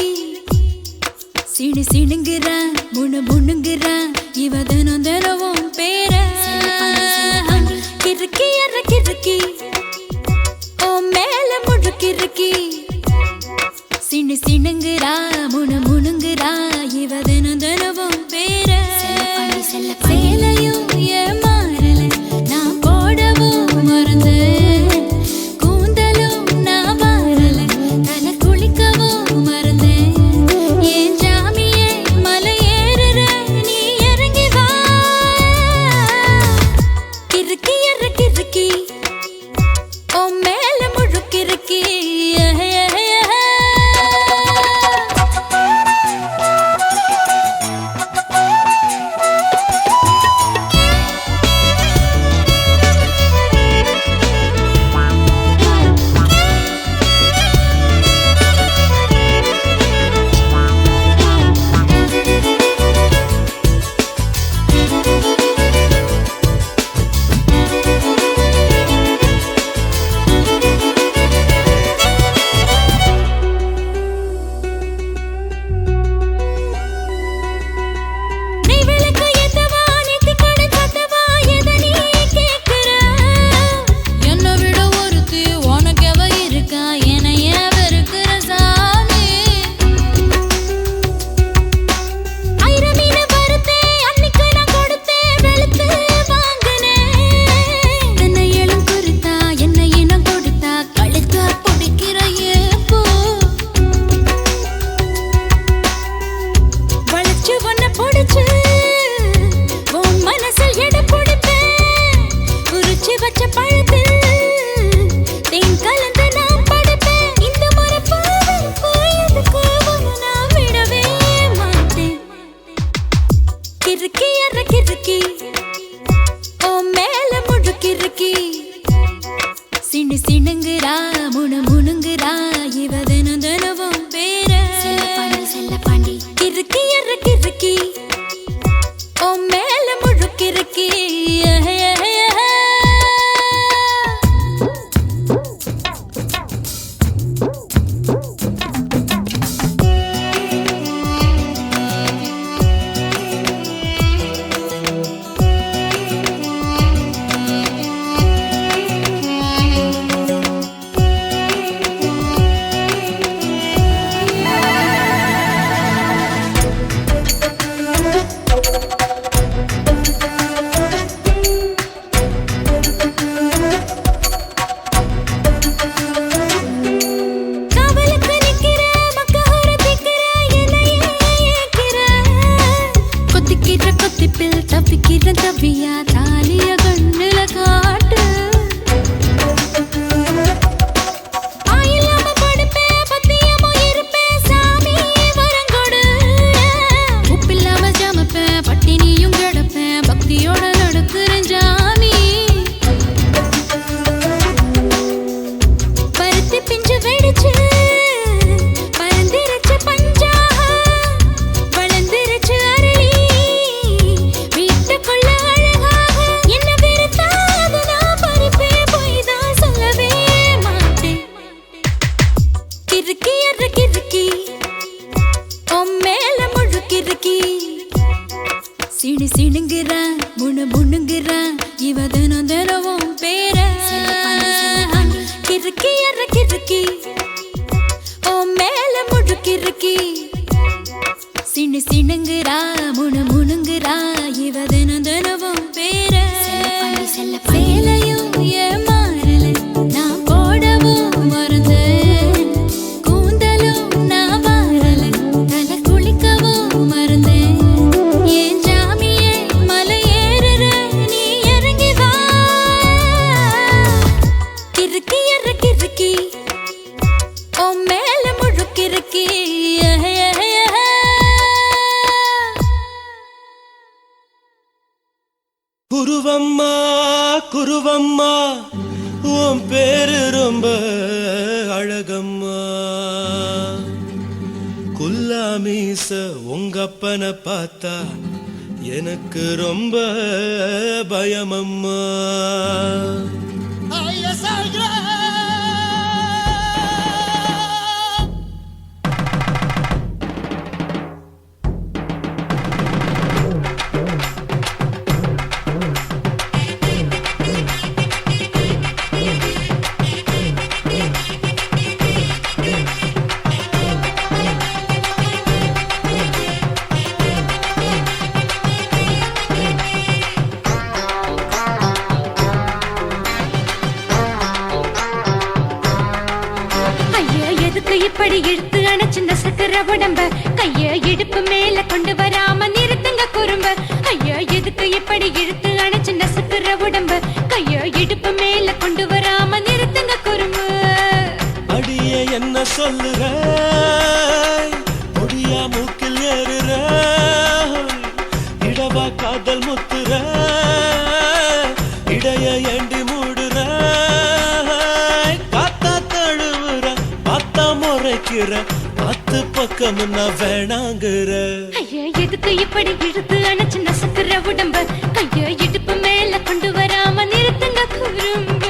சிணு சிணுங்குறான் முணு முணுங்குறான் இவ தினம் தினமும் பேர கிறுக்கி எற கிறுக்கி மேல முழுக்கிருக்கி சிணு சிணுங்குறா முணு முணுங்குறா இவ தினம் தினமும் பேர சேலையும் ஏமாறல நான் போடவும் மறந்தேன். கூந்தலும் நான் வாரல தலை குளிக்கவும் மறந்தேன். என் ஜாமியே மலை ஏறுற நீ இறங்கி வா. கிறுக்கி எற கிறுக்கி மேல முழுக்கிருக்கி சிணுங்குறா முணு முணுங்குறா இவ தினம் தினமும் பேர செல்ல பாண்டி கிறுக்கி எற கிறுக்கி ஓ மேல முழுக்கிறுக்கி தவியா தாலிய கண்ணுல காட்டு ஆயில்லாம படுப்பே பத்தியமோ இருப்பே சாமி வரங்கொடு உப்பில்லாம ஜமப்பே பட்டினியும் கிடப்பே பக்தியோட நடக்கிறேன் ஜாமி பருத்தி பிஞ்சு வெடிச்சு பறந்திருச்சு பஞ்சா வளர்ந்திருச்சு அரளி வீட்டுக்குள்ள அழகாக என்ன வெறுத்தாது நான் பறிப்பே போய் தான் சொல்லவே மாட்டேன் கிறுக்கி எற கிறுக்கி மேல முழு கிறுக்கி சிணு சிணுங்குறா முணு முணுங்குறா இவ தினம் தினமும் பேர கிறுக்கி எற கிறுக்கி மேல முழு கிறுக்கி சிணு சிணுங்குறா முணு முணுங்குறா இவ தினம் தினமும் பேர சேலையும் ஏமாறல நான் போடவும் மறந்தேன் கூந்தலும் நான் வாரல தலை குளிக்கவும் மறந்தேன் ஏன் ஜாமியே மலை ஏறுற நீ இறங்கி வா கிறுக்கி எற கிறுக்கி மேல முழு கிறுக்கி குருவம்மா குருவம்மா உன் பேரு ரொம்ப அழகம்மா குல்லாமீச உங்க அப்பனை பார்த்தா எனக்கு ரொம்ப பயமம்மா இப்படி இழுத்து அணைச்சிருந்த சக்கர உடம்ப கைய இடுப்பு மேல கொண்டு வராம நிறுத்துங்க குறும்ப ஐயா எதுக்கு இப்படி இழுத்து அணைச்சிருந்த சக்கர உடம்ப கைய இடுப்பு மேல கொண்டு வராம நிறுத்துங்க குறும்ப அடியே என்ன சொல்லுற முடியா மூக்கில் ஏறுற இடவா காதல் முத்துற இடைய ஏண்டி மூடுற காத்தா தழுவுற பார்த்தா முறைக்கிற பத்து பக்கம் நான் வேணாங்குற ஐயா எதுக்கு இப்படி இழுத்து அணைச்சு நசுக்குற உடம்ப கைய இடுப்பு மேல கொண்டு வராம நிறுத்துங்க குறும்ப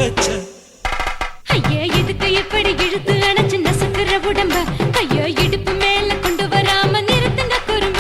வச்ச ஐயா எதுக்கு எப்படி இழுத்து அணைச்சு நசுக்கிற உடம்ப ஐயோ இடுப்பு மேல கொண்டு வராம நிறுத்துங்க குறும்ப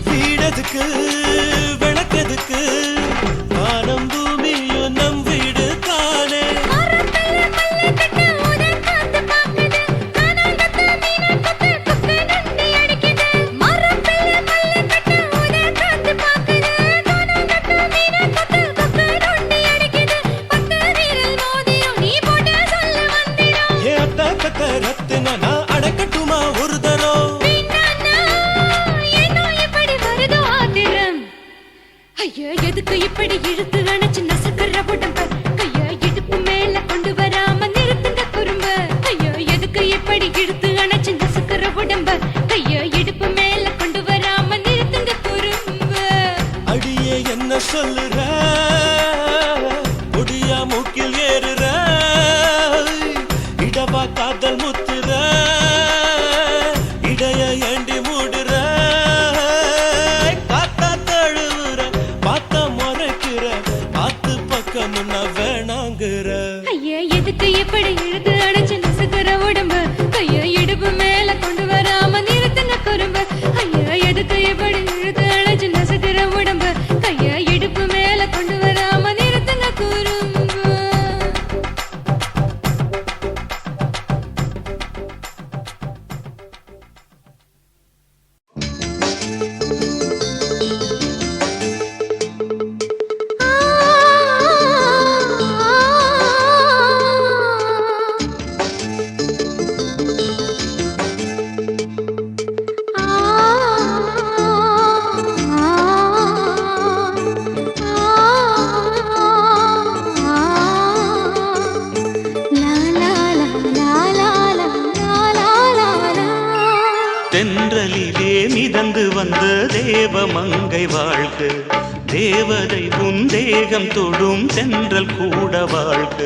வீடதுக்கு விளக்கதுக்கு வானம் பூமியும் நம் வீடு தானே ரத்தினா நான் அடக்கட்டுமா ஒரு தரம் ஐயா எதுக்கு இப்படி இழுத்து அணைச்சு நசுக்கிற உடம்ப கையா இடுப்பு மேல கொண்டு வராம நிறுத்துங்க குறும்ப ஐயா எதுக்கு இப்படி இழுத்து அணைச்சு நசுக்கிற உடம்ப கையா இடுப்பு மேல கொண்டு வராம நிறுத்துங்க குறும்ப அடியே என்ன சொல்லுற ஒடியா மூக்கில் ஏறுற இடவா காதல் முத்துற இடைய ஏண்டி மூடுற காத்தா தழுவுற பார்த்த முறைக்கிற பார்த்து பக்கம் நான் வேணாங்குற ஐயா எதுக்கு எப்படி இழுத்து அணைச்சு நசுக்கிற உடம்ப கையா இடுப்பு மேல கொண்டு வராம நிறுத்துங்க குறும்ப ஐயா எதுக்கு எப்படி இழுத்து அணைச்சு நசுக்கிற உடம்ப கையா இடுப்பு மேல கொண்டு வராம நிறுத்துங்க குறும்ப தென்றலிலே மிதந்து வந்த தேவமங்கை வாழ்க தேவதை உன் தேகம் தொடும் தென்றல் கூட வாழ்க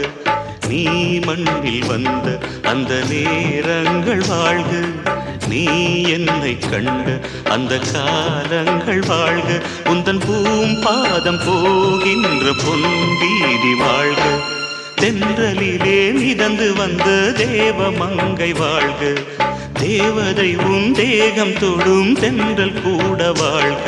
நீ மண்ணில் வந்த அந்த நேரங்கள் வாழ்க நீ என்னை கண்ட அந்த காலங்கள் வாழ்க உந்தன் பூம்பாதம் போகின்ற பொன்வீதி வாழ்க தென்றலிலே மிதந்து வந்த தேவமங்கை வாழ்க தேவதை உன் தேகம் தொடும் தென்றல் கூட வாழ்க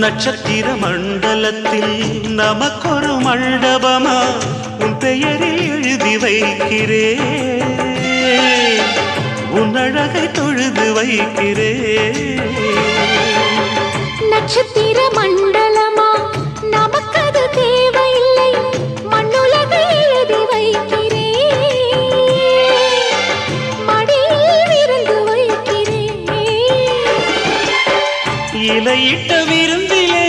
நட்சத்திர மண்டலத்தில் நமக்கொரு மண்டபமா உன் பெயரில் எழுதி வைக்கிறேன் உன் அழகை தொழுது வைக்கிறேன் நட்சத்திர மண்டலமா நமக்கது தேவையில்லை மண்ணுலகை எழுதி வைக்கிறேன் மடியில் விருந்து வைக்கிறேன் இலையிட்ட விருந்திலே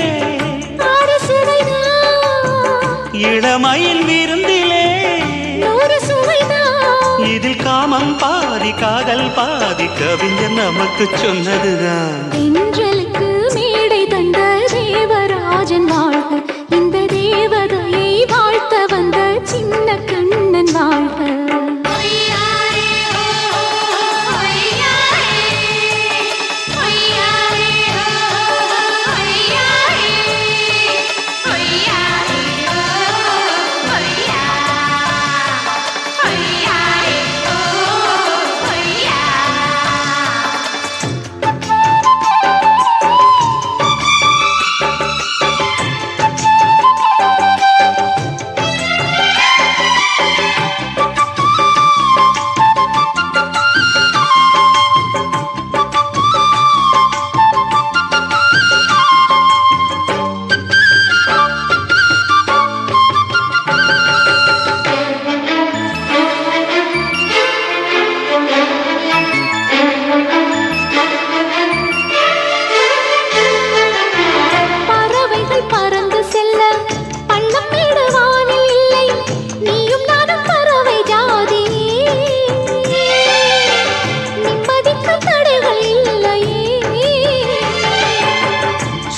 ஆறு சுவைதான் இளமயில் விருந்திலே நூறு சுவைதான் இதில் காமம் பாதி காதல் பாதி கவிஞர் நமக்கு சொன்னதுதான் தென்றலுக்கு மேடை தந்த தேவரா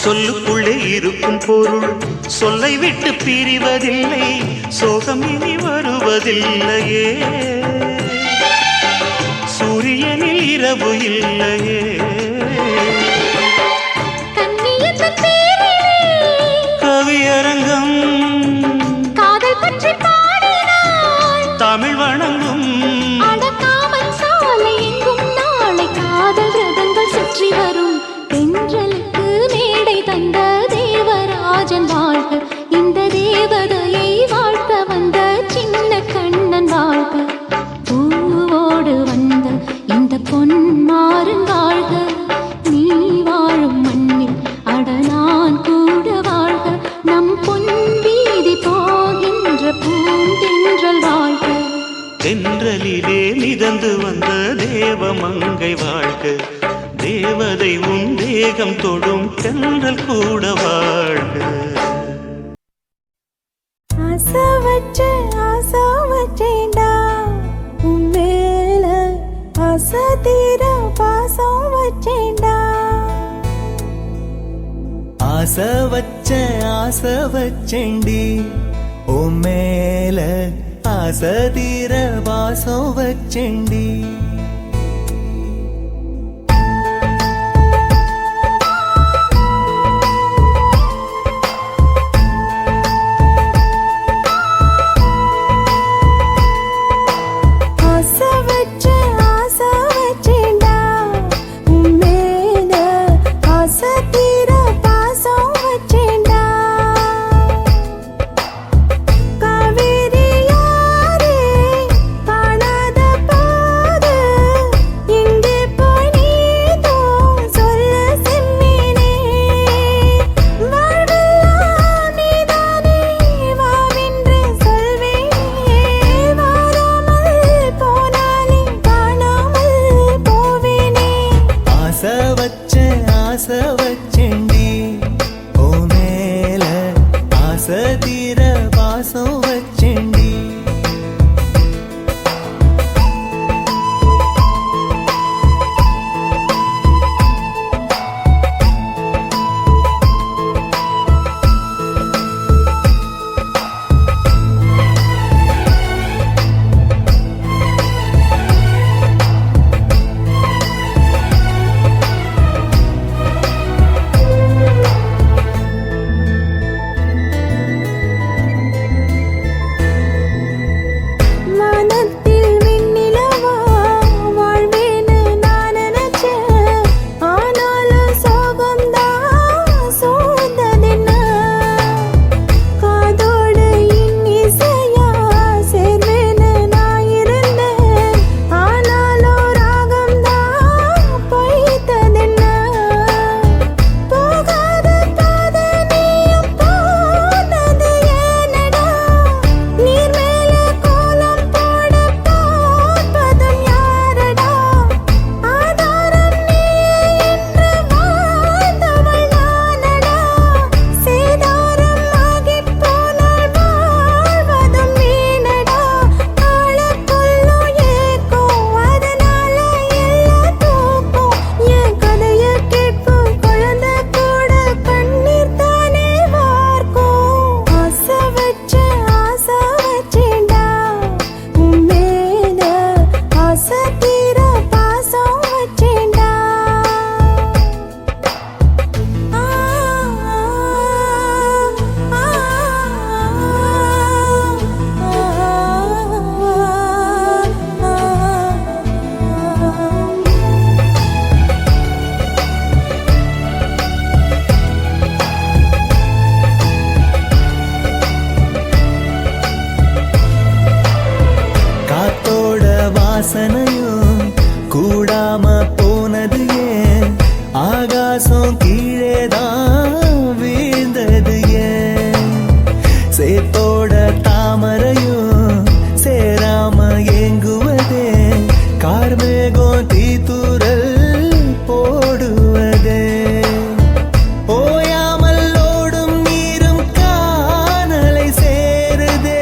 சொல்லுக்குள்ளே இருக்கும் பொருள் சொல்லை விட்டு பிரிவதில்லை, சோகம் இனி வருவதில்லையே, சூரியனில் இரவு இல்லையே. கண்ணியத்தின் பேரிலே கவியரங்கம் காதல் பற்றி பாடினாள், தமிழ் வணங்கும் அடக்காமல் சாலை எங்கும் நாளை காதல் ரதங்கள் சுற்றி வரும். தென்றலுக்கு மேடை தந்த தேவராஜன் வாழ்க, இந்த தேவதையை வாழ்த்த வந்த சின்ன கண்ணன் வாழ்க, பூவோடு வந்த இந்த பொன்மாறன் வாழ்க, நீ வாழும் மண்ணில் அட நான் கூட வாழ்க, நம் பொன் வீதி போகின்ற பூந்தென்றல் வாழ்க. தென்றலிலே மிதந்து வந்த தேவமங்கை வாழ்க, தேவதை உன் தேகம் தொடும் தென்றல் கூட வாழ்க. ஆசை வச்சேன்டா உன் மேல, ஆசை தீர பாசம் வச்சேன்டா. ஆசை வச்சேண்டி ஓ மேல, ஆசை தீர வாசம் வச்சேண்டி. ஆசை வச்சேண்டி ஓ மேல, ஆசை தீர பாசம் வச்சேண்டி. வாசனையும் கூடாம போனது ஏன், ஆகாசம் கீழேதான் வீழ்ந்தது ஏன், சேத்தோட தாமரையும் சேராம ஏங்குவதே, கார்மேகம் தீத்துரல் போடுவதே, ஓயாமல் ஓடும் நீரும் காணலை சேருதே,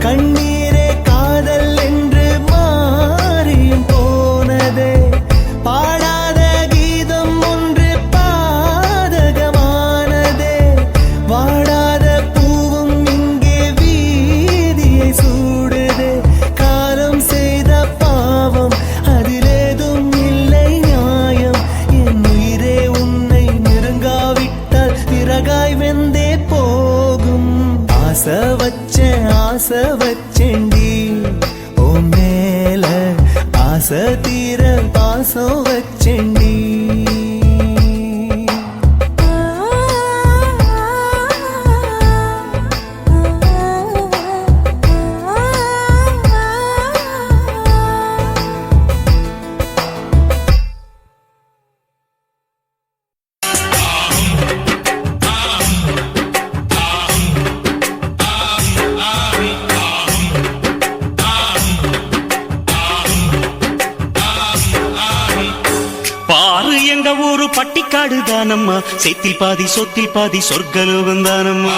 கண்ணீரே காதல் என்று மாறியும் போனதே, பாடாத கீதம் ஒன்று பாதகமானதே, வச்செண்டி ஓ மேல ஆசை தீர பாசம் வச்செண்டி பாரு எங்க ஊரு பட்டிக்காடு தானம்மா, சேத்தில் பாதி சொத்தில் பாதி சொர்க்கலோகம் தானம்மா.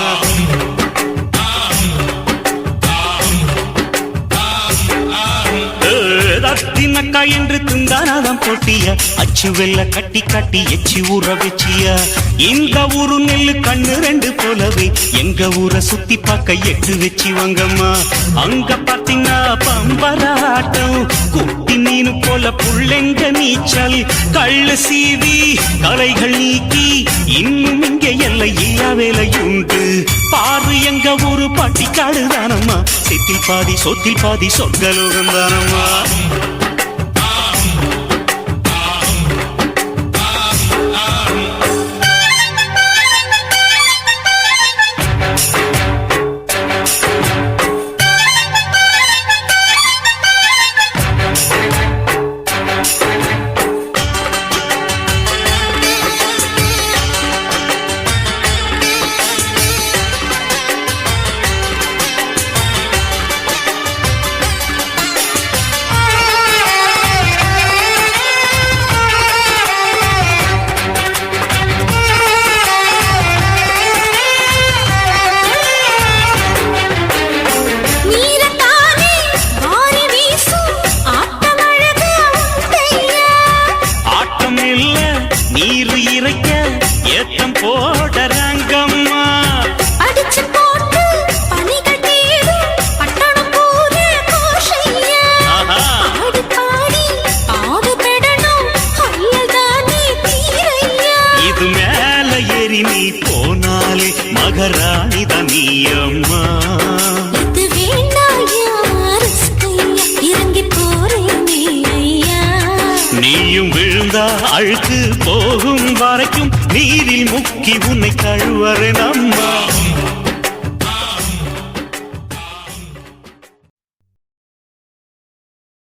தின்னக்கா என்று திந்தானாதான் போட்டியா, அச்சு வெல்ல கட்டி கட்டி எச்சி ஊற வச்சியா. இந்த ஊரு நெல்லு கண்ணு ரெண்டு போலவே எங்க ஊரை சுத்தி பார்க்க எட்டு வச்சு வாங்கம்மா. அங்க பாத்தீங்கன்னா பம்பராட்டம், குட்டி மீனு போல புள்ளெங்க நீச்சல், கள்ளு சீவி கலைகள் நீக்கி இன்னும் இங்க எல்லை இல்லா வேலையுண்டு. பாரு எங்க ஊரு பட்டிக்காடு தானம்மா, செத்தில் பாதி சொத்தில் பாதி சொர்க்கலோகம் தானம்மா. நீரு இறைக்க ஏத்தம் போடறாங்கம்மா. அடிச்சு போட்டு பனிகள் தேடும் பட்டணம் போல கோஷையா. ஆடி பாடி ஆடு பெடணும் ஐயதானே தீரையா. இது மேல ஏறி நீ போனாலே மகராணி தனியம்மா. இது வேண்டாயா ரிஸ்கையா, இறங்கி போறேனே ஐயா. நீயும் விழுந்தா அழுக்கு போகும் வரைக்கும் நீரில் முக்கி உன்னை கழுவறேன் அம்மா.